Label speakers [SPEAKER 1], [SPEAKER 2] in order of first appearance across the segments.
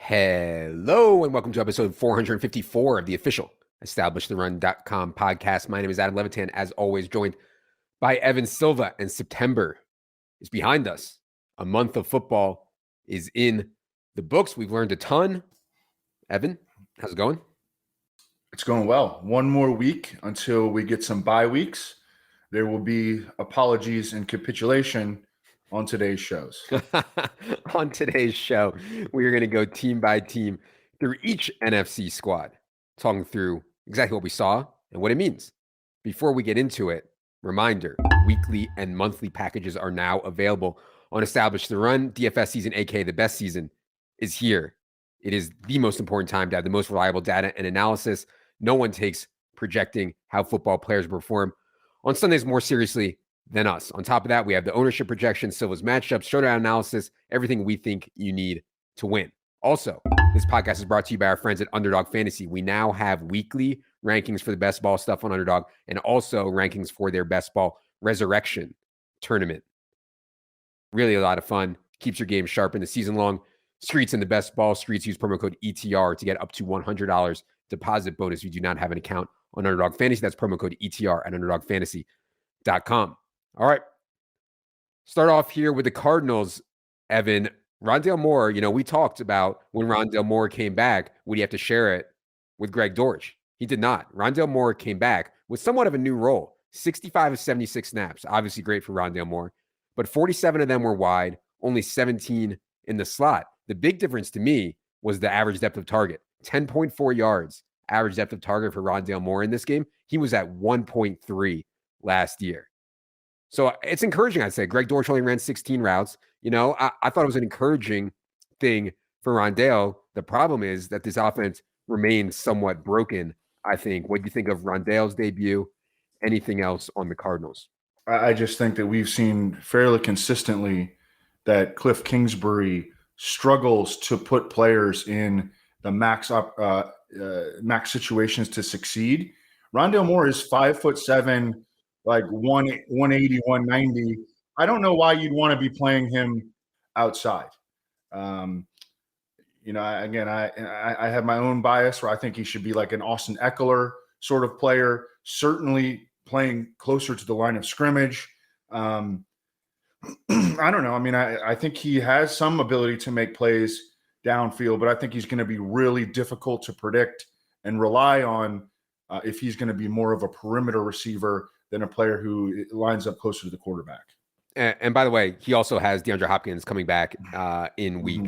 [SPEAKER 1] Hello, and welcome to episode 454 of the official EstablishTheRun.com podcast. My name is Adam Levitan, as always, joined by Evan Silva, and September is behind us. A month of football is in the books. We've learned a ton. Evan, how's it going?
[SPEAKER 2] It's going well. One more week until we get some bye weeks. There will be apologies and capitulation on today's shows.
[SPEAKER 1] On today's show, we are going to go team by team through each NFC squad, talking through exactly what we saw and what it means. Before we get into it, reminder, weekly and monthly packages are now available on Establish the Run. DFS season, aka the best season, is here. It is the most important time to have the most reliable data and analysis. No one takes projecting how football players perform on Sundays more seriously than us. On top of that, we have the ownership projections, Silva's matchups, showdown analysis, everything we think you need to win. Also, this podcast is brought to you by our friends at Underdog Fantasy. We now have weekly rankings for the best ball stuff on Underdog and also rankings for their best ball resurrection tournament. Really a lot of fun. Keeps your game sharp in the season long. Streets and the best ball. Streets use promo code ETR to get up to $100 deposit bonus if you do not have an account on Underdog Fantasy. That's promo code ETR at UnderdogFantasy.com. All right. Start off here with the Cardinals, Evan. Rondale Moore, we talked about when Rondale Moore came back, would he have to share it with Greg Dortch? He did not. Rondale Moore came back with somewhat of a new role. 65 of 76 snaps. Obviously great for Rondale Moore. But 47 of them were wide, only 17 in the slot. The big difference to me was the average depth of target. 10.4 yards average depth of target for Rondale Moore in this game. He was at 1.3 last year. So it's encouraging, I'd say. Greg Dortch only ran 16 routes. I thought it was an encouraging thing for Rondale. The problem is that this offense remains somewhat broken, I think. What do you think of Rondale's debut? Anything else on the Cardinals?
[SPEAKER 2] I just think that we've seen fairly consistently that Cliff Kingsbury struggles to put players in the max situations to succeed. Rondale Moore is 5'7", like 180, 190. I don't know why you'd want to be playing him outside. I have my own bias where I think he should be like an Austin Eckler sort of player, certainly playing closer to the line of scrimmage. I don't know. I mean, I think he has some ability to make plays downfield, but I think he's going to be really difficult to predict and rely on if he's going to be more of a perimeter receiver than a player who lines up closer to the quarterback.
[SPEAKER 1] And by the way, he also has DeAndre Hopkins coming back in week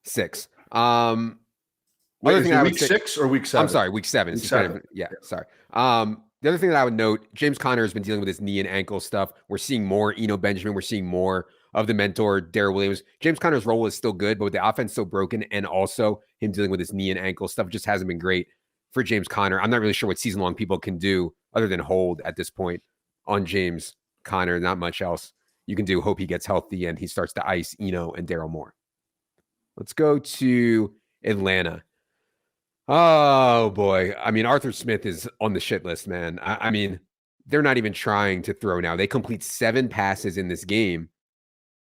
[SPEAKER 1] 6.
[SPEAKER 2] Wait, is it week 6 or week 7?
[SPEAKER 1] I'm sorry, week 7.
[SPEAKER 2] Week 7.
[SPEAKER 1] Sorry. The other thing that I would note, James Conner has been dealing with his knee and ankle stuff. We're seeing more Eno Benjamin. We're seeing more of the mentor, Darrell Williams. James Conner's role is still good, but with the offense so broken and also him dealing with his knee and ankle stuff just hasn't been great for James Conner. I'm not really sure what season-long people can do other than hold at this point on James Conner. Not much else you can do. Hope he gets healthy and he starts to ice Eno and Darrell Moore. Let's go to Atlanta. Oh, boy. I mean, Arthur Smith is on the shit list, man. I mean, they're not even trying to throw now. They complete 7 passes in this game.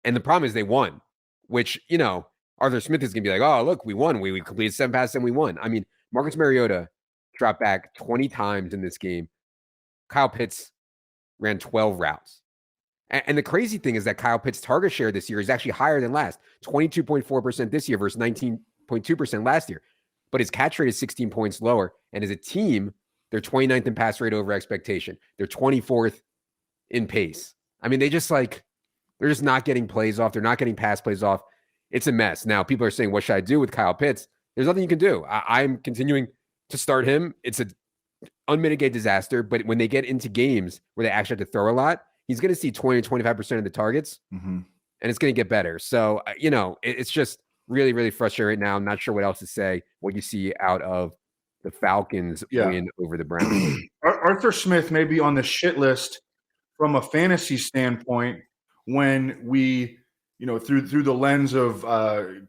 [SPEAKER 1] And the problem is they won, which, Arthur Smith is going to be like, oh, look, we won. We completed 7 passes and we won. I mean, Marcus Mariota dropped back 20 times in this game. Kyle Pitts ran 12 routes. And the crazy thing is that Kyle Pitts' target share this year is actually higher than last. 22.4% this year versus 19.2% last year. But his catch rate is 16 points lower. And as a team, they're 29th in pass rate over expectation. They're 24th in pace. I mean, they're just not getting plays off. They're not getting pass plays off. It's a mess. Now, people are saying, what should I do with Kyle Pitts? There's nothing you can do. I'm continuing to start him. It's an unmitigated disaster. But when they get into games where they actually have to throw a lot, he's going to see 20 to 25% of the targets, and it's going to get better. So, it's just really, really frustrating right now. I'm not sure what else to say. What you see out of the Falcons win over the Browns.
[SPEAKER 2] Arthur Smith may be on the shit list from a fantasy standpoint when we, through the lens of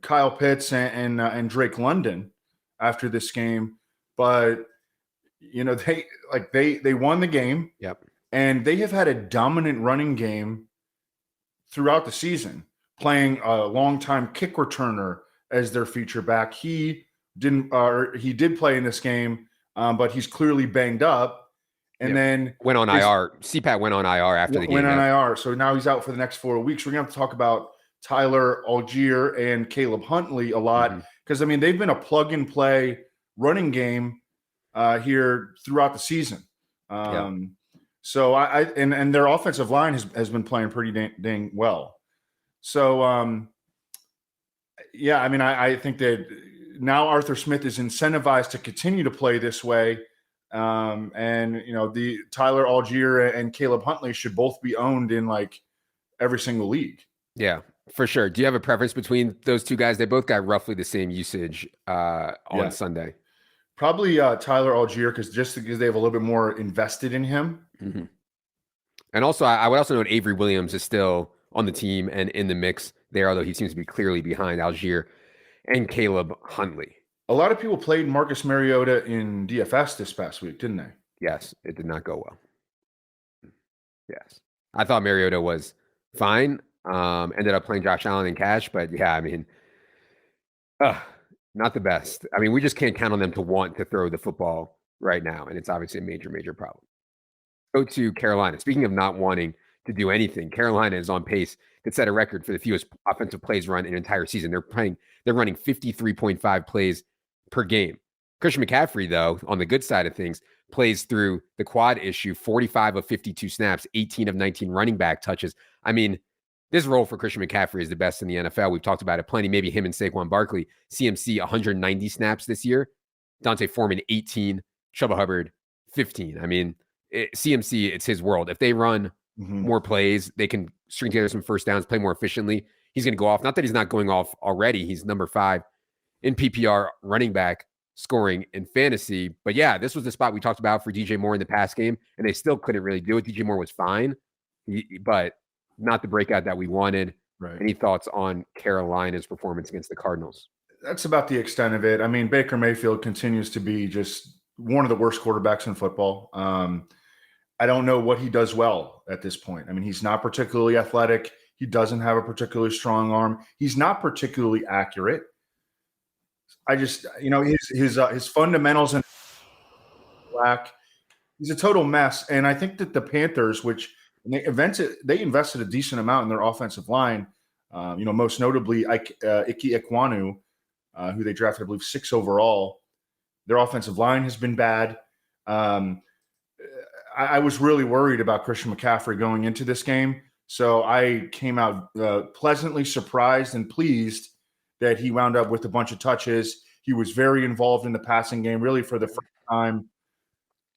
[SPEAKER 2] Kyle Pitts and Drake London after this game. But, they won the game.
[SPEAKER 1] Yep.
[SPEAKER 2] And they have had a dominant running game throughout the season, playing a long-time kick returner as their feature back. He did play in this game, but he's clearly banged up. And then
[SPEAKER 1] went on IR. CPAT went on IR after the game.
[SPEAKER 2] Went on IR. So now he's out for the next 4 weeks. We're going to have to talk about Tyler Algier and Caleb Huntley a lot because, I mean, they've been a plug-and-play running game here throughout the season. So and their offensive line has been playing pretty dang well. So, I mean, I think that now Arthur Smith is incentivized to continue to play this way. And, you know, the Tyler Algier and Caleb Huntley should both be owned in like every single league.
[SPEAKER 1] Yeah, for sure. Do you have a preference between those two guys? They both got roughly the same usage on Sunday.
[SPEAKER 2] Probably Tyler Algier because they have a little bit more invested in him.
[SPEAKER 1] Mm-hmm. And also, I would also note Avery Williams is still on the team and in the mix there, although he seems to be clearly behind Algier and Caleb Huntley.
[SPEAKER 2] A lot of people played Marcus Mariota in DFS this past week, didn't they?
[SPEAKER 1] Yes, it did not go well. Yes. I thought Mariota was fine. Ended up playing Josh Allen in cash, but yeah, I mean, not the best. I mean, we just can't count on them to want to throw the football right now, and it's obviously a major, major problem. Go to Carolina. Speaking of not wanting to do anything, Carolina is on pace to set a record for the fewest offensive plays run in an entire season. They're running 53.5 plays per game. Christian McCaffrey, though, on the good side of things, plays through the quad issue, 45 of 52 snaps, 18 of 19 running back touches. I mean, this role for Christian McCaffrey is the best in the NFL. We've talked about it plenty. Maybe him and Saquon Barkley. CMC, 190 snaps this year. Dante Foreman, 18. Chuba Hubbard, 15. I mean, CMC, it's his world. If they run more plays, they can string together some first downs, play more efficiently. He's going to go off. Not that he's not going off already. He's number 5 in PPR running back scoring in fantasy. But yeah, this was the spot we talked about for DJ Moore in the pass game, and they still couldn't really do it. DJ Moore was fine, but not the breakout that we wanted.
[SPEAKER 2] Right.
[SPEAKER 1] Any thoughts on Carolina's performance against the Cardinals?
[SPEAKER 2] That's about the extent of it. I mean, Baker Mayfield continues to be just one of the worst quarterbacks in football. I don't know what he does well at this point. I mean, he's not particularly athletic. He doesn't have a particularly strong arm. He's not particularly accurate. I just, you know, his fundamentals and black. He's a total mess. And I think that the Panthers, which they invested a decent amount in their offensive line. You know, most notably Ike Ekwonu, who they drafted, I believe, 6 overall. Their offensive line has been bad. I was really worried about Christian McCaffrey going into this game. So I came out pleasantly surprised and pleased that he wound up with a bunch of touches. He was very involved in the passing game, really for the first time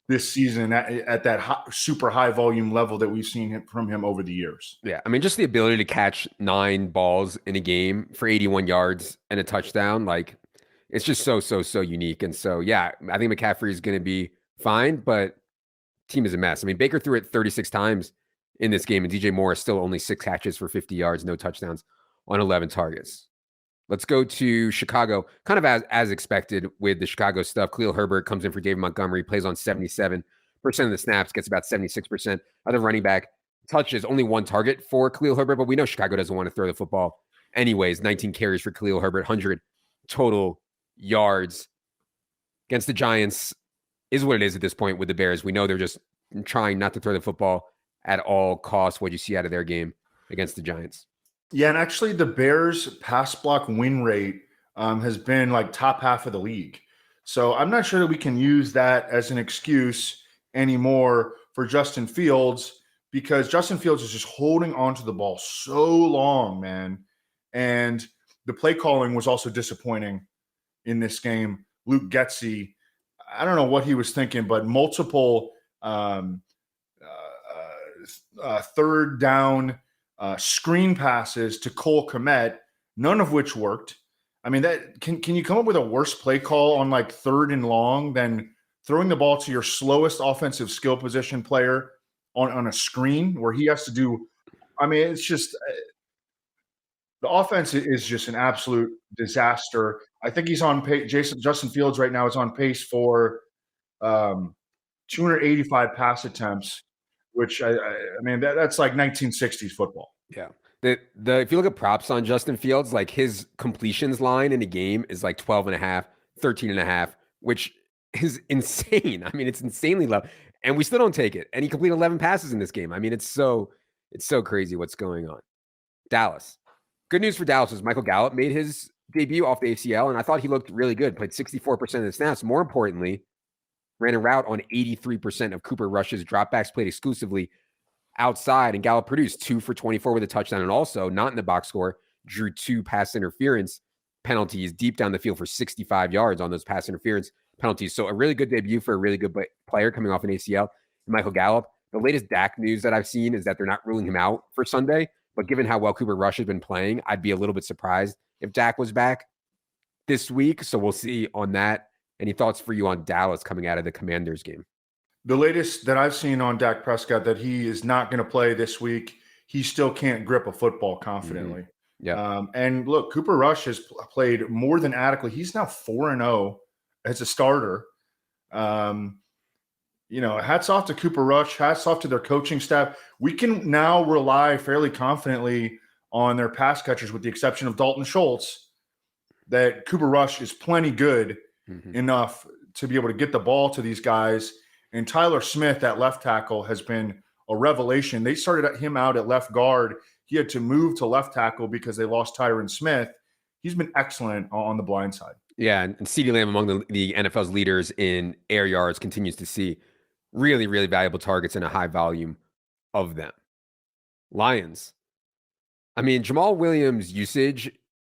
[SPEAKER 2] this season at that super high volume level that we've seen from him over the years.
[SPEAKER 1] Yeah. I mean, just the ability to catch 9 balls in a game for 81 yards and a touchdown. Like, it's just so unique. And so, yeah, I think McCaffrey is going to be fine, but team is a mess. I mean, Baker threw it 36 times in this game, and DJ Moore is still only 6 catches for 50 yards, no touchdowns on 11 targets. Let's go to Chicago, kind of as expected with the Chicago stuff. Khalil Herbert comes in for David Montgomery, plays on 77% of the snaps, gets about 76% of the running back touches. Only 1 target for Khalil Herbert, but we know Chicago doesn't want to throw the football anyways. 19 carries for Khalil Herbert, 100 total yards. Against the Giants is what it is at this point with the Bears. We know they're just trying not to throw the football at all costs. What you see out of their game against the Giants?
[SPEAKER 2] Yeah, and actually the Bears pass block win rate has been like top half of the league. So I'm not sure that we can use that as an excuse anymore for Justin Fields, because Justin Fields is just holding onto the ball so long, man. And the play calling was also disappointing in this game. Luke Getsy, I don't know what he was thinking, but multiple third down screen passes to Cole Kmet, none of which worked. I mean, that can you come up with a worse play call on like 3rd and long than throwing the ball to your slowest offensive skill position player on a screen where he has to do? I mean, it's just the offense is just an absolute disaster. I think he's on pace. Justin Fields right now is on pace for 285 pass attempts, which I mean that's like 1960s football.
[SPEAKER 1] Yeah. The if you look at props on Justin Fields, like his completions line in a game is like 12 and a half, 13 and a half, which is insane. I mean, it's insanely low. And we still don't take it. And he completed 11 passes in this game. I mean, it's so crazy what's going on. Dallas. Good news for Dallas is Michael Gallup made his debut off the ACL, and I thought he looked really good. Played 64% of the snaps. More importantly, ran a route on 83% of Cooper Rush's dropbacks, played exclusively outside, and Gallup produced 2 for 24 with a touchdown, and also not in the box score, drew 2 pass interference penalties deep down the field for 65 yards on those pass interference penalties. So a really good debut for a really good player coming off an ACL. Michael Gallup. The latest Dak news that I've seen is that they're not ruling him out for Sunday, but given how well Cooper Rush has been playing, I'd be a little bit surprised if Dak was back this week. So we'll see on that. Any thoughts for you on Dallas coming out of the Commanders game?
[SPEAKER 2] The latest that I've seen on Dak Prescott, that he is not going to play this week. He still can't grip a football confidently.
[SPEAKER 1] Mm-hmm. Yeah.
[SPEAKER 2] And look, Cooper Rush has played more than adequately. He's now 4-0 as a starter. Hats off to Cooper Rush. Hats off to their coaching staff. We can now rely fairly confidently on their pass catchers, with the exception of Dalton Schultz, that Cooper Rush is plenty good enough to be able to get the ball to these guys. And Tyler Smith at left tackle has been a revelation. They started him out at left guard. He had to move to left tackle because they lost Tyron Smith. He's been excellent on the blind side.
[SPEAKER 1] Yeah, and CeeDee Lamb, among the NFL's leaders in air yards, continues to see really, really valuable targets and a high volume of them. Lions. I mean, Jamal Williams' usage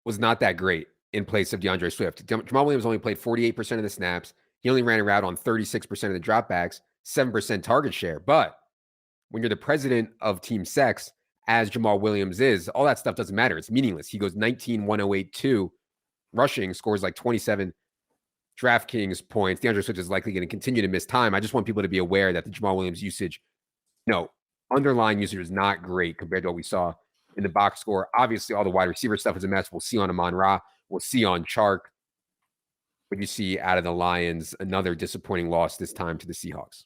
[SPEAKER 1] was not that great in place of DeAndre Swift. Jamal Williams only played 48% of the snaps. He only ran a route on 36% of the dropbacks, 7% target share. But when you're the president of Team Sex, as Jamal Williams is, all that stuff doesn't matter. It's meaningless. He goes 19, 108, 2 rushing, scores like 27 DraftKings points. DeAndre Swift is likely going to continue to miss time. I just want people to be aware that the Jamal Williams usage, underlying usage is not great compared to what we saw in the box score. Obviously, all the wide receiver stuff is a mess. We'll see on Amon-Ra. We'll see on Chark. What do you see out of the Lions? Another disappointing loss, this time to the Seahawks.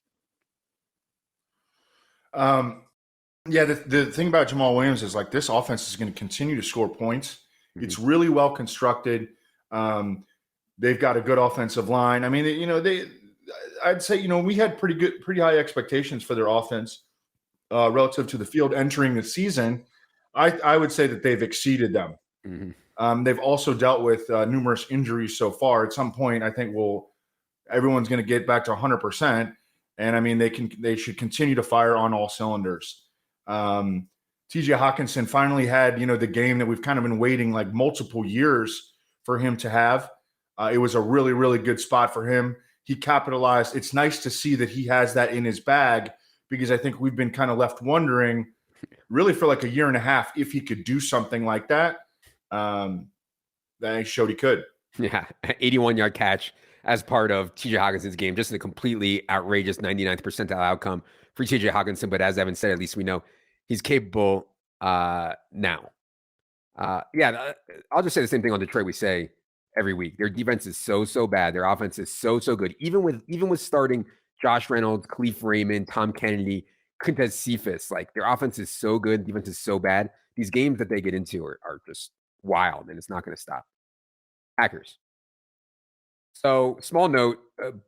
[SPEAKER 2] The thing about Jamal Williams is, like, this offense is going to continue to score points. Mm-hmm. It's really well constructed. They've got a good offensive line. I mean, I'd say, we had pretty high expectations for their offense relative to the field entering the season. I would say that they've exceeded them. Mm-hmm. They've also dealt with numerous injuries so far. At some point, I think everyone's going to get back to 100%. And I mean, they should continue to fire on all cylinders. TJ Hawkinson finally had, the game that we've kind of been waiting like multiple years for him to have. It was a really, really good spot for him. He capitalized. It's nice to see that he has that in his bag, because I think we've been kind of left wondering really for like a year and a half if he could do something like that. That he showed he could.
[SPEAKER 1] Yeah, 81-yard catch as part of TJ Hawkinson's game. Just a completely outrageous 99th percentile outcome for TJ Hawkinson. But as Evan said, at least we know he's capable now. I'll just say the same thing on Detroit we say every week. Their defense is so bad. Their offense is so good. Even with starting Josh Reynolds, Khalif Raymond, Tom Kennedy, Quintez Cephas, like, their offense is so good. Defense is so bad. These games that they get into are just wild, and it's not going to stop. Packers. So, small note,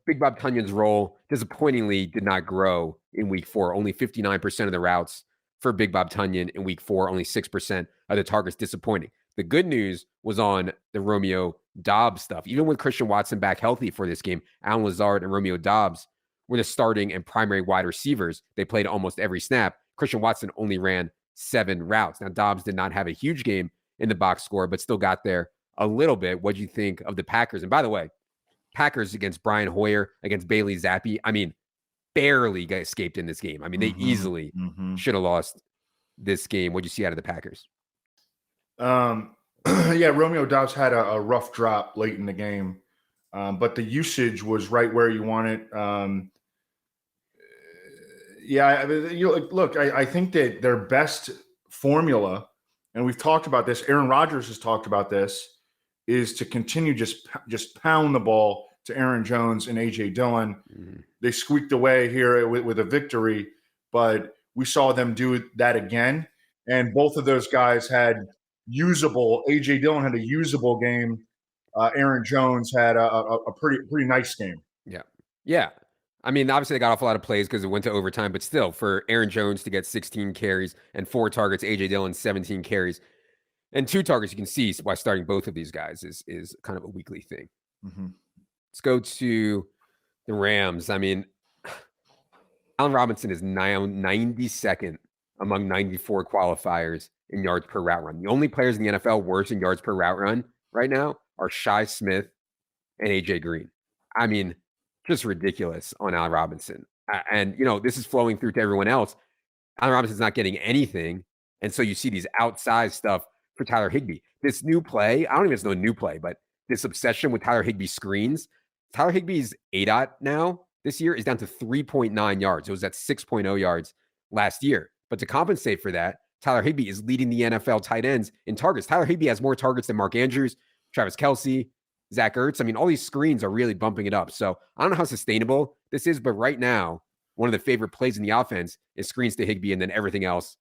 [SPEAKER 1] Big Bob Tunyon's role disappointingly did not grow in week 4. Only 59% of the routes for Big Bob Tunyon in week 4. Only 6% of the targets. Disappointing. The good news was on the Romeo Doubs stuff. Even with Christian Watson back healthy for this game, Alan Lazard and Romeo Doubs were the starting and primary wide receivers. They played almost every snap. Christian Watson only ran 7 routes. Now, Doubs did not have a huge game in the box score, but still got there a little bit. What do you think of the Packers? And by the way, Packers against Brian Hoyer, against Bailey Zappi, I mean, barely escaped in this game. I mean, they easily should have lost this game. What do you see out of the Packers?
[SPEAKER 2] Romeo Doubs had a rough drop late in the game, but the usage was right where you want it. I think that their best formula, and we've talked about this, Aaron Rodgers has talked about this, is to continue just pound the ball to Aaron Jones and A.J. Dillon. Mm-hmm. They squeaked away here with a victory, but we saw them do that again. And both of those guys had usable. A.J. Dillon had a usable game. Aaron Jones had a pretty nice game.
[SPEAKER 1] Yeah. Yeah. I mean, obviously they got off a lot of plays because it went to overtime, but still, for Aaron Jones to get 16 carries and 4 targets, A.J. Dillon 17 carries and 2 targets, you can see why starting both of these guys is kind of a weekly thing.
[SPEAKER 2] Mm-hmm.
[SPEAKER 1] Let's go to the Rams. I mean, Allen Robinson is now 92nd among 94 qualifiers in yards per route run. The only players in the NFL worse in yards per route run right now are Shi Smith and AJ Green. I mean, just ridiculous on Allen Robinson. And, this is flowing through to everyone else. Allen Robinson's not getting anything. And so you see these outsized stuff for Tyler Higbee. This new play, I don't even know a new play, but this obsession with Tyler Higbee screens. Tyler Higbee's ADOT now this year is down to 3.9 yards. It was at 6.0 yards last year. But to compensate for that, Tyler Higbee is leading the NFL tight ends in targets. Tyler Higbee has more targets than Mark Andrews, Travis Kelce, Zach Ertz. I mean, all these screens are really bumping it up. So I don't know how sustainable this is, but right now, one of the favorite plays in the offense is screens to Higbee and then everything else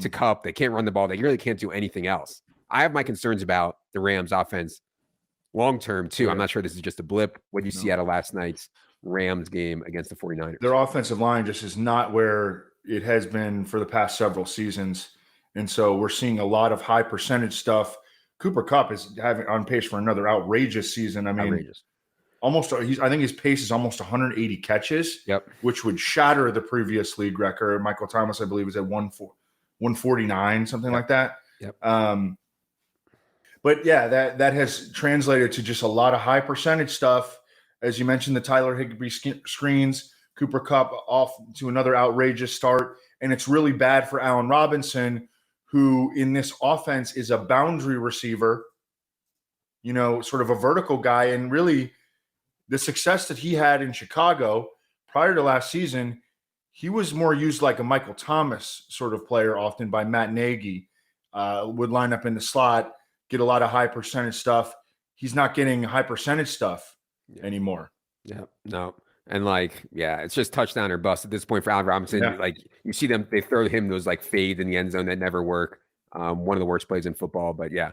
[SPEAKER 1] to Kupp. They can't run the ball. They really can't do anything else. I have my concerns about the Rams offense long-term too. I'm not sure this is just a blip. What do you see out of last night's Rams game against the 49ers?
[SPEAKER 2] Their offensive line just is not where it has been for the past several seasons. And so we're seeing a lot of high percentage stuff. Cooper Kupp is having on pace for another outrageous season. I mean, I think his pace is almost 180 catches, which would shatter the previous league record. Michael Thomas, I believe, was at 149, something like that. But yeah, that has translated to just a lot of high percentage stuff. As you mentioned, the Tyler Higbee screens, Cooper Kupp off to another outrageous start. And it's really bad for Allen Robinson, who in this offense is a boundary receiver, sort of a vertical guy. And really the success that he had in Chicago prior to last season, he was more used like a Michael Thomas sort of player often by Matt Nagy, would line up in the slot, get a lot of high percentage stuff. He's not getting high percentage stuff anymore.
[SPEAKER 1] Yeah, no. And it's just touchdown or bust at this point for Allen Robinson. Yeah. You see them, they throw him those fades in the end zone that never work. One of the worst plays in football, but yeah.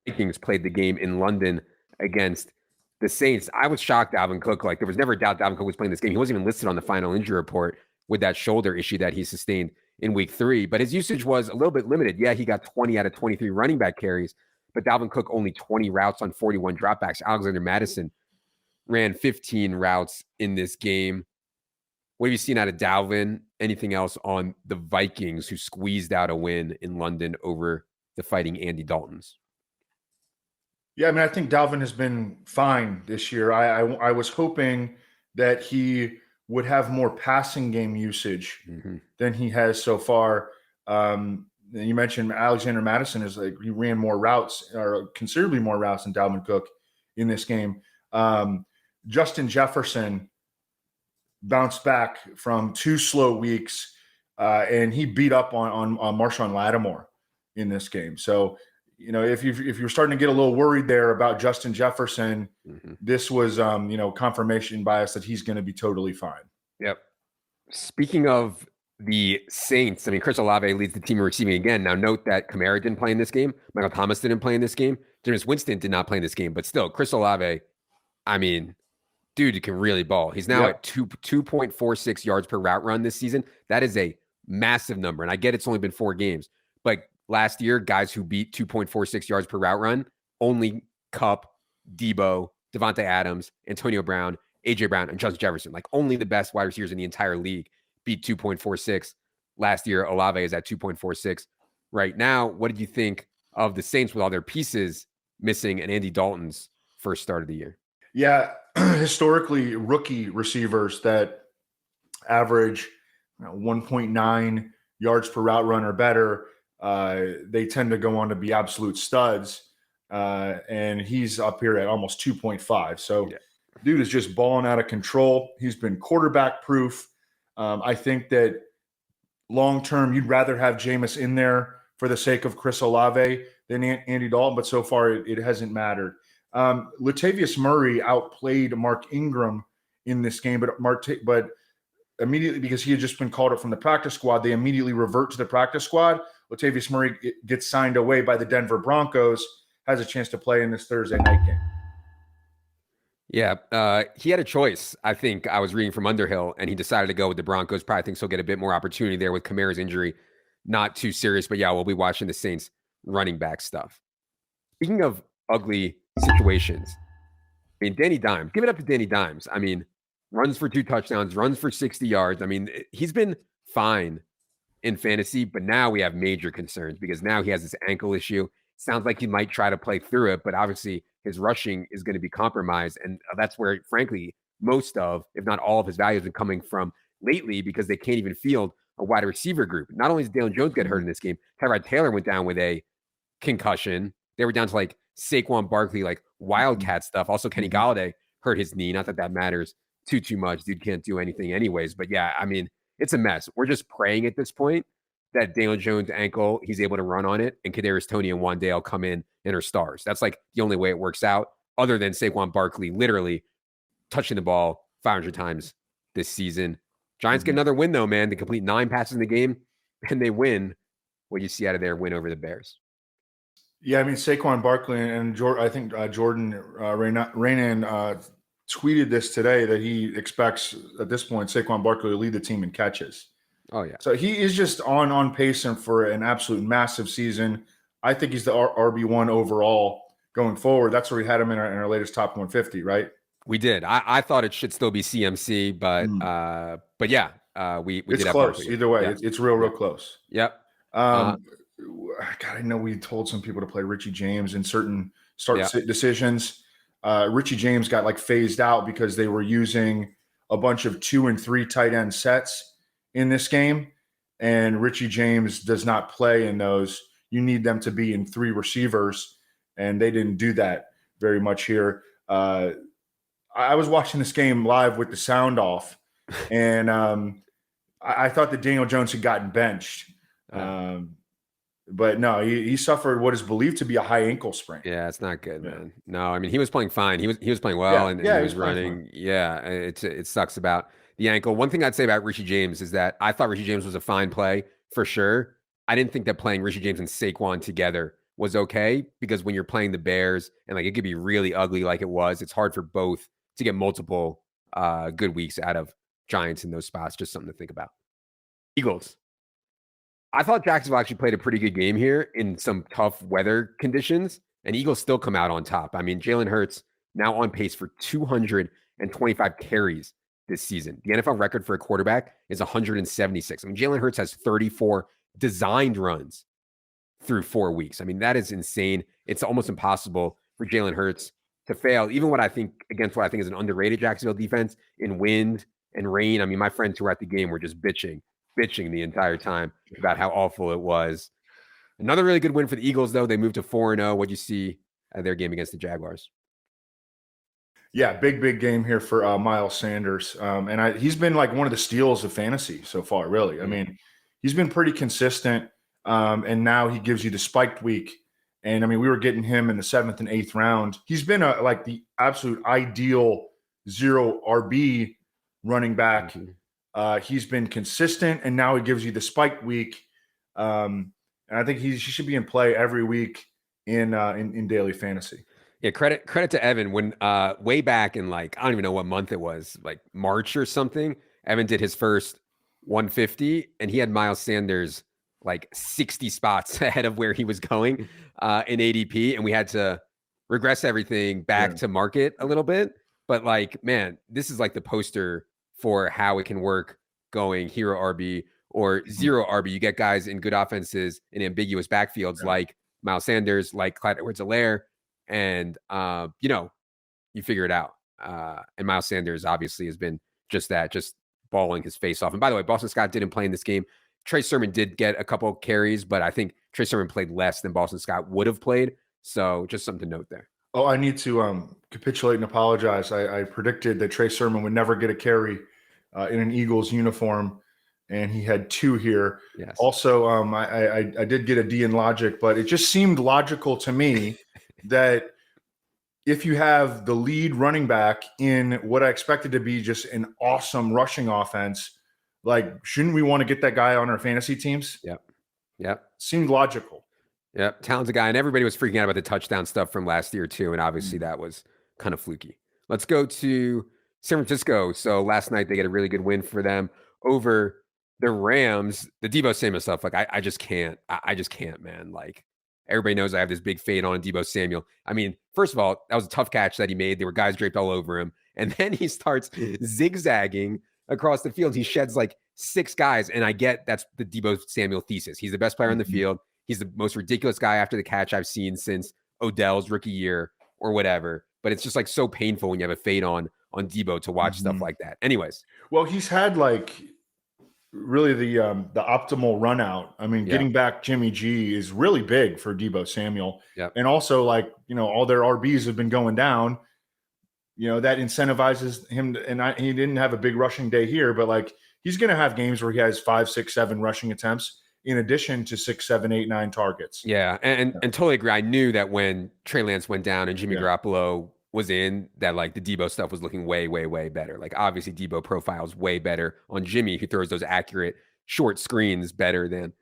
[SPEAKER 1] Vikings played the game in London against the Saints. I was shocked Dalvin Cook. There was never a doubt Dalvin Cook was playing this game. He wasn't even listed on the final injury report with that shoulder issue that he sustained in week 3, but his usage was a little bit limited. Yeah, he got 20 out of 23 running back carries, but Dalvin Cook only 20 routes on 41 dropbacks. Alexander Mattison ran 15 routes in this game. What have you seen out of Dalvin? Anything else on the Vikings, who squeezed out a win in London over the Fighting Andy Daltons?
[SPEAKER 2] Yeah, I mean, I think Dalvin has been fine this year. I was hoping that he would have more passing game usage than he has so far. You mentioned Alexander Mattison he ran more routes, or considerably more routes than Dalvin Cook in this game. Justin Jefferson bounced back from 2 slow weeks, and he beat up on Marshawn Lattimore in this game. So, if you're starting to get a little worried there about Justin Jefferson, this was, confirmation bias that he's going to be totally fine.
[SPEAKER 1] Yep. Speaking of the Saints, I mean, Chris Olave leads the team in receiving again. Now, note that Kamara didn't play in this game. Michael Thomas didn't play in this game. Jameis Winston did not play in this game. But still, Chris Olave, I mean, dude, can really ball. He's now at 2.46 yards per route run this season. That is a massive number. And I get it's only been 4 games. But last year, guys who beat 2.46 yards per route run, only Kupp, Debo, Devontae Adams, Antonio Brown, A.J. Brown, and Justin Jefferson. Only the best wide receivers in the entire league beat 2.46 last year. Olave is at 2.46 right now. What did you think of the Saints with all their pieces missing and Andy Dalton's first start of the year?
[SPEAKER 2] Yeah, historically, rookie receivers that average 1.9 yards per route run or better, they tend to go on to be absolute studs. And he's up here at almost 2.5. So dude is just balling out of control. He's been quarterback proof. I think that long-term, you'd rather have Jameis in there for the sake of Chris Olave than Andy Dalton, but so far it hasn't mattered. Latavius Murray outplayed Mark Ingram in this game, but immediately, because he had just been called up from the practice squad, they immediately revert to the practice squad. Latavius Murray gets signed away by the Denver Broncos, has a chance to play in this Thursday night game.
[SPEAKER 1] Yeah, he had a choice. I think I was reading from Underhill, and he decided to go with the Broncos. Probably thinks he'll get a bit more opportunity there with Kamara's injury. Not too serious, but yeah, we'll be watching the Saints running back stuff. Speaking of ugly situations, I mean, Danny Dimes, give it up to Danny Dimes. I mean, runs for 2 touchdowns, runs for 60 yards. I mean, he's been fine in fantasy, but now we have major concerns because now he has this ankle issue. Sounds like he might try to play through it, but obviously his rushing is going to be compromised. And that's where, frankly, most of, if not all of his value has been coming from lately because they can't even field a wide receiver group. Not only does Dalen Jones get hurt in this game, Tyrod Taylor went down with a concussion. They were down to like Saquon Barkley, like Wildcat stuff. Also, Kenny Golladay hurt his knee. Not that that matters too much. Dude can't do anything anyways. But yeah, I mean, it's a mess. We're just praying at this point that Daniel Jones' ankle, he's able to run on it, and Kadarius Toney and Wan'Dale come in and are stars. That's like the only way it works out, other than Saquon Barkley literally touching the ball 500 times this season. Giants get another win, though, man. They complete 9 passes in the game, and they win. What do you see out of their win over the Bears?
[SPEAKER 2] Yeah, I mean, Saquon Barkley and I think Jordan Rainan tweeted this today that he expects at this point Saquon Barkley to lead the team in catches.
[SPEAKER 1] Oh, yeah.
[SPEAKER 2] So he is just on pace and for an absolute massive season. I think he's the RB1 overall going forward. That's where we had him in our latest top 150, right?
[SPEAKER 1] We did. I thought it should still be CMC, but yeah, we
[SPEAKER 2] it's
[SPEAKER 1] did
[SPEAKER 2] close
[SPEAKER 1] have
[SPEAKER 2] either way.
[SPEAKER 1] Yeah.
[SPEAKER 2] It's real close.
[SPEAKER 1] Yep.
[SPEAKER 2] God, I know we told some people to play Richie James in certain decisions. Richie James got like phased out because they were using a bunch of 2 and 3 tight end sets in this game, and Richie James does not play in those. You need them to be in 3 receivers, and they didn't do that very much here. I was watching this game live with the sound off, and I thought that Daniel Jones had gotten benched. But no, he suffered what is believed to be a high ankle sprain.
[SPEAKER 1] Yeah, it's not good, man. No, I mean, he was playing fine. He was playing well, and he was running. Yeah, it sucks about the ankle. One thing I'd say about Richie James is that I thought Richie James was a fine play for sure. I didn't think that playing Richie James and Saquon together was okay, because when you're playing the Bears and like it could be really ugly like it was, it's hard for both to get multiple good weeks out of Giants in those spots. Just something to think about. Eagles. I thought Jacksonville actually played a pretty good game here in some tough weather conditions, and Eagles still come out on top. I mean, Jalen Hurts now on pace for 225 carries this season. The NFL record for a quarterback is 176. I mean, Jalen Hurts has 34 designed runs through 4 weeks. I mean, that is insane. It's almost impossible for Jalen Hurts to fail, even what I think is an underrated Jacksonville defense in wind and rain. I mean, my friends who were at the game were just bitching the entire time about how awful it was. Another really good win for the Eagles, though. They moved to 4-0. What'd you see at their game against the Jaguars?
[SPEAKER 2] Yeah, big game here for Miles Sanders. And he's been like one of the steals of fantasy so far, really. I mean, he's been pretty consistent, and now he gives you the spiked week. And, I mean, we were getting him in the 7th and 8th round. He's been like the absolute ideal 0 RB running back. He's been consistent, and now he gives you the spike week. And I think he should be in play every week in daily fantasy.
[SPEAKER 1] Yeah, credit to Evan. When way back in like, I don't even know what month it was, like March or something, Evan did his first 150, and he had Miles Sanders like 60 spots ahead of where he was going in ADP, and we had to regress everything back to market a little bit. But like, man, this is like the poster for how it can work going hero RB or 0 RB. You get guys in good offenses in ambiguous backfields like Miles Sanders, like Clyde Edwards-Helaire, and you figure it out. And Miles Sanders obviously has been just that, just balling his face off. And by the way, Boston Scott didn't play in this game. Trey Sermon did get a couple carries, but I think Trey Sermon played less than Boston Scott would have played. So just something to note there.
[SPEAKER 2] Oh, I need to capitulate and apologize. I predicted that Trey Sermon would never get a carry in an Eagles uniform, and he had 2 here.
[SPEAKER 1] Yes.
[SPEAKER 2] Also, I did get a D in logic, but it just seemed logical to me that if you have the lead running back in what I expected to be just an awesome rushing offense Like, shouldn't we want to get that guy on our fantasy teams?
[SPEAKER 1] Yep.
[SPEAKER 2] Seemed logical.
[SPEAKER 1] Yep. Talented guy. And everybody was freaking out about the touchdown stuff from last year, too. And obviously that was kind of fluky. Let's go to San Francisco. So last night they get a really good win for them over the Rams. The Deebo Samuel stuff, like I just can't. I just can't, man. Like everybody knows I have this big fade on Deebo Samuel. I mean, first of all, that was a tough catch that he made. There were guys draped all over him. And then he starts zigzagging across the field. He sheds like 6 guys. And I get that's the Deebo Samuel thesis. He's the best player on the field. He's the most ridiculous guy after the catch I've seen since Odell's rookie year or whatever. But it's just like so painful when you have a fade on Deebo to watch stuff like that. Anyways.
[SPEAKER 2] Well, he's had like really the optimal run out. I mean, getting back Jimmy G is really big for Deebo Samuel. And also like, all their RBs have been going down. That incentivizes him. He didn't have a big rushing day here, but like he's going to have games where he has 5, 6, 7 rushing attempts in addition to 6, 7, 8, 9 targets.
[SPEAKER 1] And totally agree. I knew that when Trey Lance went down and Jimmy Garoppolo was in, that like the Deebo stuff was looking way, way, way better. Like obviously Deebo profiles way better on Jimmy, who throws those accurate short screens better than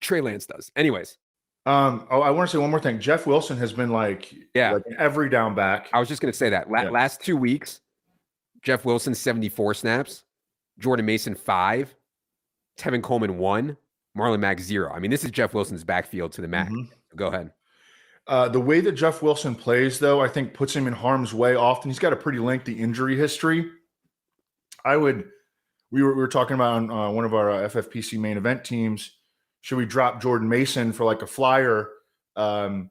[SPEAKER 1] Trey Lance does. Anyways.
[SPEAKER 2] I want to say one more thing. Jeff Wilson has been like every down back.
[SPEAKER 1] I was just going to say that last 2 weeks, Jeff Wilson 74 snaps, Jordan Mason 5, Tevin Coleman 1, Marlon Mack 0. I mean, this is Jeff Wilson's backfield to the max. Go ahead.
[SPEAKER 2] The way that Jeff Wilson plays, though, I think puts him in harm's way often. He's got a pretty lengthy injury history. We were talking about on one of our FFPC main event teams, should we drop Jordan Mason for like a flyer? And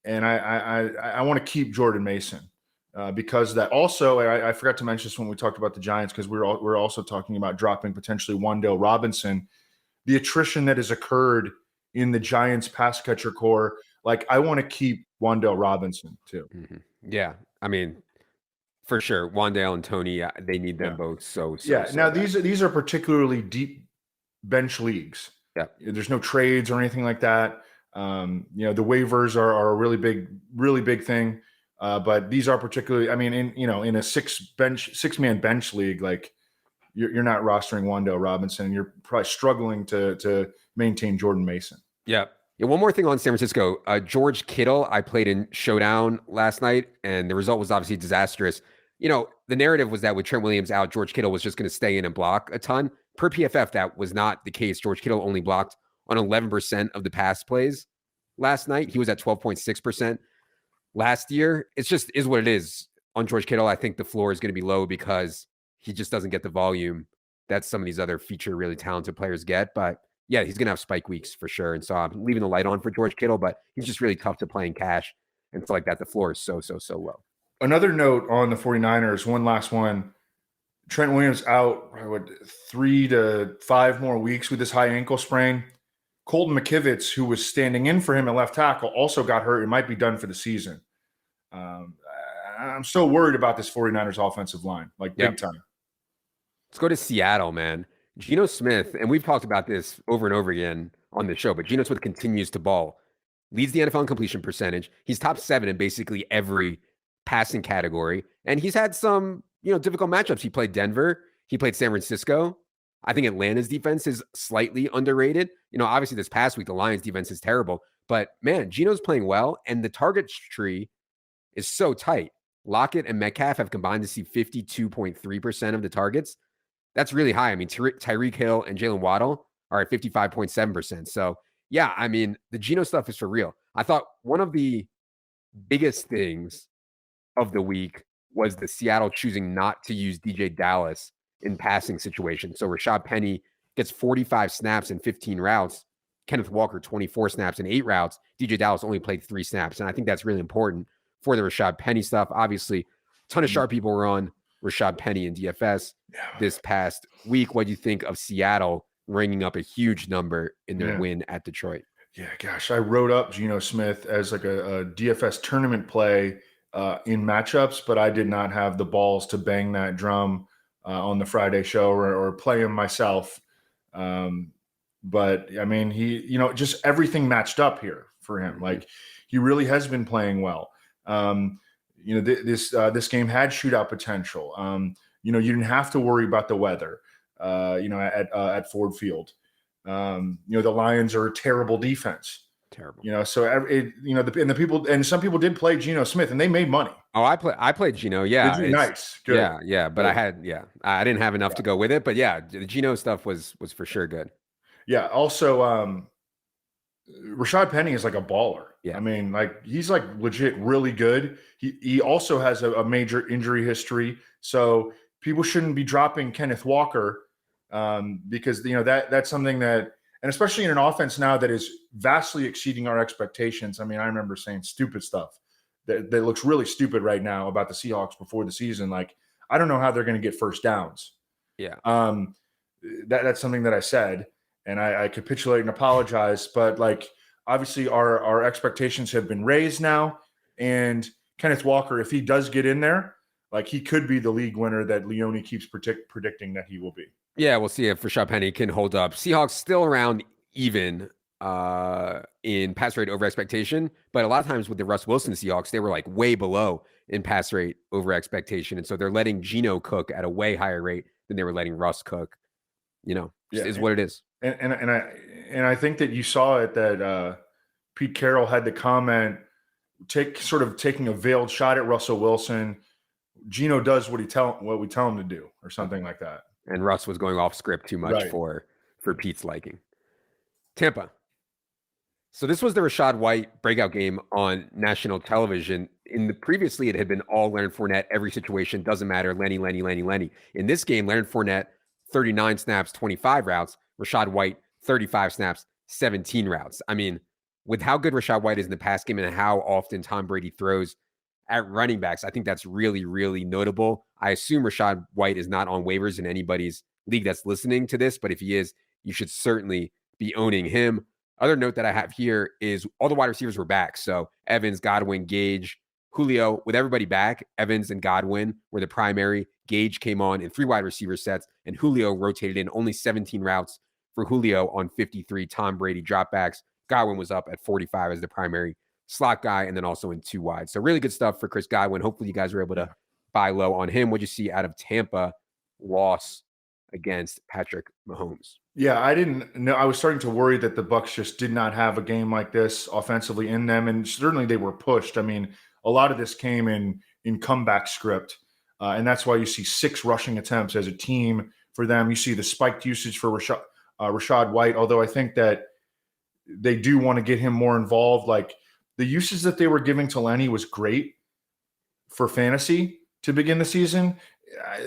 [SPEAKER 2] I want to keep Jordan Mason because that also, I forgot to mention this when we talked about the Giants, because we're also talking about dropping potentially Wan'Dale Robinson. The attrition that has occurred in the Giants pass catcher core, like I want to keep Wan'Dale Robinson too.
[SPEAKER 1] Yeah, I mean, for sure, Wan'Dale and Tony, they need them both. So
[SPEAKER 2] now these are particularly deep bench leagues. There's no trades or anything like that. The waivers are a really big thing. But these are particularly, I mean, in a 6-man bench league, like you're not rostering Wan'Dale Robinson. You're probably struggling to maintain Jordan Mason.
[SPEAKER 1] Yeah. One more thing on San Francisco. George Kittle, I played in Showdown last night, and the result was obviously disastrous. The narrative was that with Trent Williams out, George Kittle was just going to stay in and block a ton. Per PFF, that was not the case. George Kittle only blocked on 11% of the pass plays last night. He was at 12.6% last year. It's just is what it is on George Kittle. I think the floor is going to be low because he just doesn't get the volume that some of these other feature really talented players get. But yeah, he's going to have spike weeks for sure. And so I'm leaving the light on for George Kittle, but he's just really tough to play in cash. And so like that, the floor is so low.
[SPEAKER 2] Another note on the 49ers, one last one. Trent Williams out 3 to 5 more weeks with this high ankle sprain. Colton McKivitz, who was standing in for him at left tackle, also got hurt. It might be done for the season. I'm so worried about this 49ers offensive line, big time.
[SPEAKER 1] Let's go to Seattle, man. Geno Smith, and we've talked about this over and over again on the show, but Geno Smith continues to ball. Leads the NFL in completion percentage. He's top 7 in basically every passing category. And he's had some difficult matchups. He played Denver. He played San Francisco. I think Atlanta's defense is slightly underrated. Obviously this past week, the Lions defense is terrible, but man, Geno's playing well. And the target tree is so tight. Lockett and Metcalf have combined to see 52.3% of the targets. That's really high. I mean, Tyreek Hill and Jalen Waddle are at 55.7%. So yeah, I mean, the Geno stuff is for real. I thought one of the biggest things of the week was the Seattle choosing not to use DJ Dallas in passing situations. So Rashad Penny gets 45 snaps and 15 routes. Kenneth Walker, 24 snaps and 8 routes. DJ Dallas only played 3 snaps. And I think that's really important for the Rashad Penny stuff. Obviously, a ton of sharp people were on Rashad Penny in DFS this past week. What do you think of Seattle ringing up a huge number in their win at Detroit?
[SPEAKER 2] Yeah, gosh, I wrote up Geno Smith as like a DFS tournament play in matchups, but I did not have the balls to bang that drum on the Friday show or play him myself. But I mean, he, just everything matched up here for him. Like he really has been playing well. This game had shootout potential. You didn't have to worry about the weather. at Ford Field. The Lions are a terrible defense.
[SPEAKER 1] Terrible.
[SPEAKER 2] And some people did play Geno Smith and they made money.
[SPEAKER 1] Oh, I played Geno. Yeah.
[SPEAKER 2] Did you? Nice. Good.
[SPEAKER 1] Yeah. But I didn't have enough to go with it. But yeah, the Geno stuff was for sure good.
[SPEAKER 2] Yeah. Also, Rashad Penny is like a baller.
[SPEAKER 1] Yeah.
[SPEAKER 2] I mean, like he's like legit really good. He also has a major injury history. So people shouldn't be dropping Kenneth Walker because that's something that, and especially in an offense now that is vastly exceeding our expectations. I mean, I remember saying stupid stuff that looks really stupid right now about the Seahawks before the season. Like, I don't know how they're going to get first downs.
[SPEAKER 1] Yeah.
[SPEAKER 2] That's something that I said, and I capitulate and apologize. But like, obviously our expectations have been raised now, and Kenneth Walker, if he does get in there, like he could be the league winner that Leone keeps predicting that he will be.
[SPEAKER 1] Yeah, we'll see if Rashad Penny can hold up. Seahawks still around even in pass rate over expectation, but a lot of times with the Russ Wilson Seahawks, they were like way below in pass rate over expectation, and so they're letting Geno cook at a way higher rate than they were letting Russ cook. Is what it is.
[SPEAKER 2] And I think that you saw it that Pete Carroll had the comment taking a veiled shot at Russell Wilson. Geno does what we tell him to do, or something like that.
[SPEAKER 1] And Russ was going off script too much for Pete's liking. Tampa. So this was the Rachaad White breakout game on national television. Previously, it had been all Leonard Fournette, every situation, doesn't matter, Lenny. In this game, Leonard Fournette, 39 snaps, 25 routes. Rachaad White, 35 snaps, 17 routes. I mean, with how good Rachaad White is in the pass game and how often Tom Brady throws at running backs, I think that's really, really notable. I assume Rachaad White is not on waivers in anybody's league that's listening to this, but if he is, you should certainly be owning him. Other note that I have here is all the wide receivers were back. So Evans, Godwin, Gage, Julio, with everybody back, Evans and Godwin were the primary. Gage came on in 3 wide receiver sets, and Julio rotated in only 17 routes for Julio on 53 Tom Brady dropbacks. Godwin was up at 45 as the primary slot guy, and then also in 2 wide. So really good stuff for Chris Godwin. Hopefully you guys were able to buy low on him. What'd you see out of Tampa loss against Patrick Mahomes?
[SPEAKER 2] Yeah, I didn't know. I was starting to worry that the Bucs just did not have a game like this offensively in them, and certainly they were pushed. I mean, a lot of this came in comeback script, and that's why you see 6 rushing attempts as a team for them. You see the spiked usage for Rachaad White, although I think that they do want to get him more involved. Like the usage that they were giving to Lenny was great for fantasy to begin the season.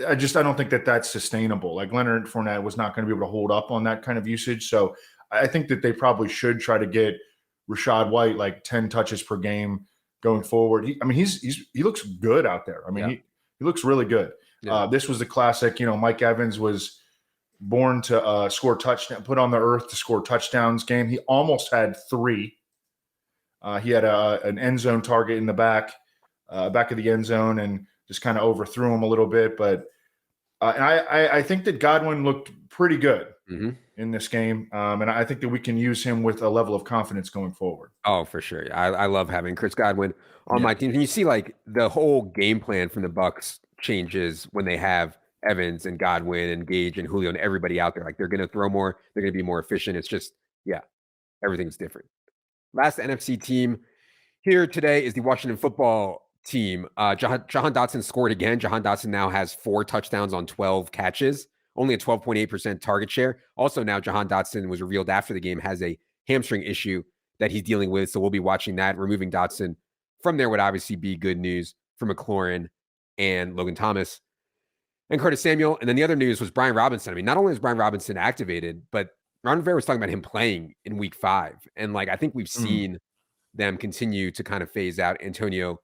[SPEAKER 2] I don't think that that's sustainable. Like Leonard Fournette was not going to be able to hold up on that kind of usage. So I think that they probably should try to get Rachaad White like 10 touches per game going forward. He looks good out there. I mean, he looks really good. Yeah. This was the classic, Mike Evans was born to score touchdown, put on the earth to score touchdowns game. He almost had 3. He had an end zone target in the back of the end zone and just kind of overthrew him a little bit. But I think that Godwin looked pretty good in this game. And I think that we can use him with a level of confidence going forward.
[SPEAKER 1] Oh, for sure. I love having Chris Godwin on my team. And you see like the whole game plan from the Bucs changes when they have Evans and Godwin and Gage and Julio and everybody out there. Like they're going to throw more. They're going to be more efficient. It's just, everything's different. Last NFC team here today is the Washington football team. Jahan Dotson scored again. Jahan Dotson now has 4 touchdowns on 12 catches, only a 12.8% target share. Also now Jahan Dotson was revealed after the game has a hamstring issue that he's dealing with. So we'll be watching that. Removing Dotson from there would obviously be good news for McLaurin and Logan Thomas and Curtis Samuel. And then the other news was Brian Robinson. I mean, not only is Brian Robinson activated, but Ron Rivera was talking about him playing in week 5. And like, I think we've seen them continue to kind of phase out Antonio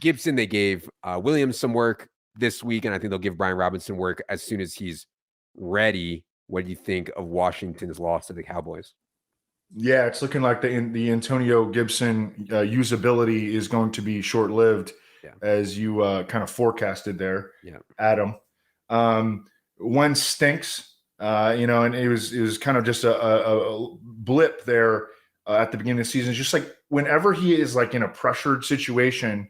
[SPEAKER 1] Gibson. They gave Williams some work this week, and I think they'll give Brian Robinson work as soon as he's ready. What do you think of Washington's loss to the Cowboys?
[SPEAKER 2] Yeah, it's looking like the Antonio Gibson usability is going to be short-lived, as you kind of forecasted there, Adam. One stinks, and it was kind of just a blip there at the beginning of the season. It's just like whenever he is like in a pressured situation,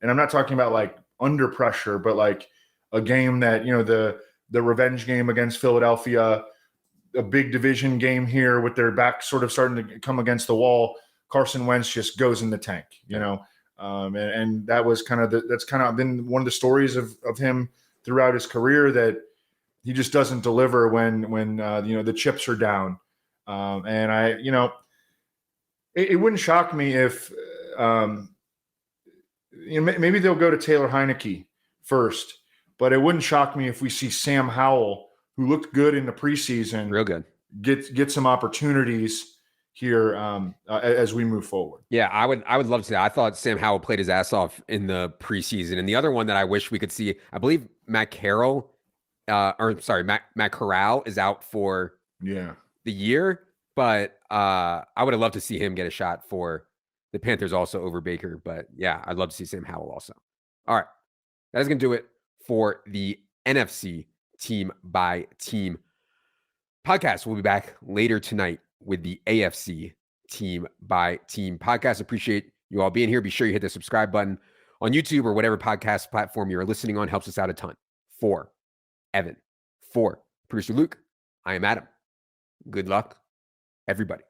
[SPEAKER 2] and I'm not talking about like under pressure, but like a game that, the the revenge game against Philadelphia, a big division game here with their back sort of starting to come against the wall. Carson Wentz just goes in the tank, you know. And that was that's kind of been one of the stories of him throughout his career, that he just doesn't deliver when the chips are down. And it wouldn't shock me if maybe they'll go to Taylor Heineke first, but it wouldn't shock me if we see Sam Howell, who looked good in the preseason,
[SPEAKER 1] real good,
[SPEAKER 2] get some opportunities here as we move forward.
[SPEAKER 1] Yeah, I would love to see that. I thought Sam Howell played his ass off in the preseason. And the other one that I wish we could see, I believe Matt Corral is out for the year, but I would have loved to see him get a shot for the Panthers also over Baker. But yeah, I'd love to see Sam Howell also. All right, that is going to do it for the NFC Team by Team podcast. We'll be back later tonight with the AFC Team by Team podcast. Appreciate you all being here. Be sure you hit the subscribe button on YouTube or whatever podcast platform you're listening on. Helps us out a ton. For Evan, for producer Luke, I am Adam. Good luck, everybody.